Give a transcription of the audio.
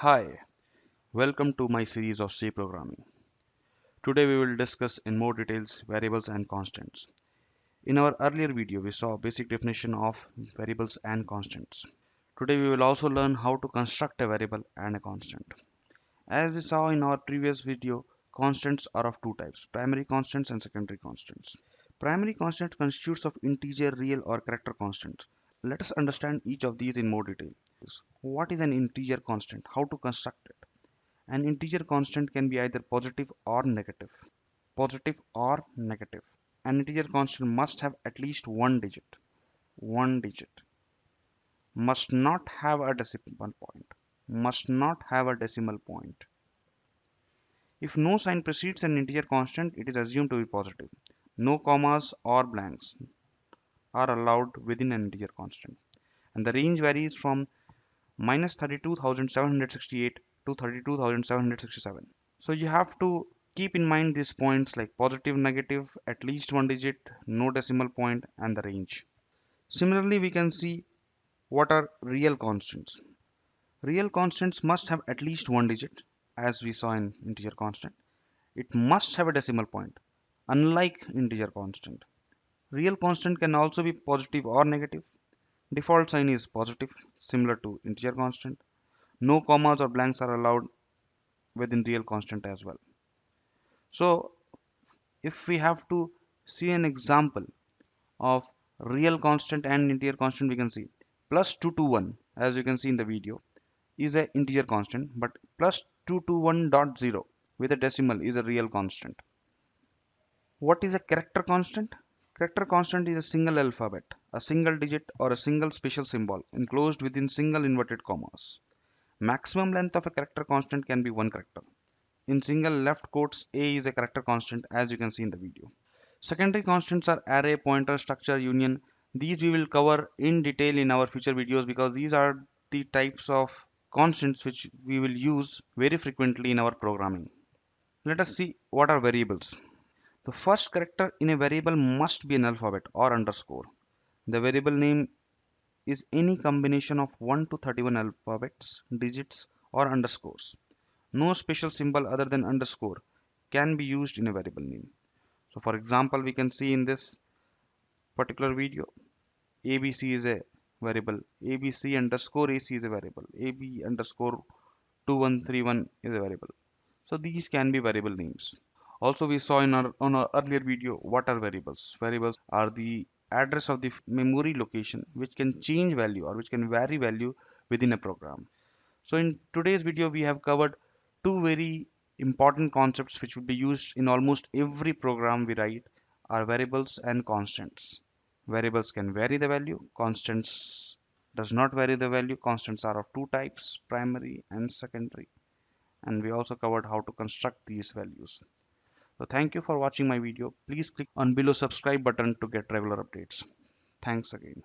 Hi, welcome to my series of C programming. Today we will discuss in more details variables and constants. In our earlier video we saw basic definition of variables and constants. Today we will also learn how to construct a variable and a constant. As we saw in our previous video, constants are of two types, primary constants and secondary constants. Primary constant constitutes of integer, real or character constants. Let us understand each of these in more detail. What is an integer constant? How to construct it? An integer constant can be either positive or negative. Positive or negative. An integer constant must have at least one digit. One digit. Must not have a decimal point. Must not have a decimal point. If no sign precedes an integer constant, it is assumed to be positive. No commas or blanks are allowed within an integer constant. And the range varies from minus 32,768 to 32,767. So you have to keep in mind these points like positive, negative, at least one digit, no decimal point, and the range. Similarly, we can see what are real constants. Real constants must have at least one digit, as we saw in integer constant. It must have a decimal point, unlike integer constant. Real constant can also be positive or negative. Default sign is positive, similar to integer constant. No commas or blanks are allowed within real constant as well. So if we have to see an example of real constant and integer constant, we can see plus 221, as you can see in the video, is a integer constant, but plus 221.0 with a decimal is a real constant. What is a character constant? Character constant is a single alphabet, a single digit or a single special symbol enclosed within single inverted commas. Maximum length of a character constant can be one character. In single left quotes, A is a character constant, as you can see in the video. Secondary constants are array, pointer, structure, union. These we will cover in detail in our future videos because these are the types of constants which we will use very frequently in our programming. Let us see what are variables. The first character in a variable must be an alphabet or underscore. The variable name is any combination of 1 to 31 alphabets, digits, or underscores. No special symbol other than underscore can be used in a variable name. So for example, we can see in this particular video, ABC is a variable, ABC underscore AC is a variable, AB underscore 2131 is a variable. So these can be variable names. Also we saw in our earlier video what are variables. Variables are the address of the memory location which can change value or which can vary value within a program. So in today's video we have covered two very important concepts which would be used in almost every program we write are variables and constants. Variables can vary the value, constants does not vary the value. Constants are of two types, primary and secondary. And we also covered how to construct these values. So thank you for watching my video. Please click on below subscribe button to get regular updates. Thanks again.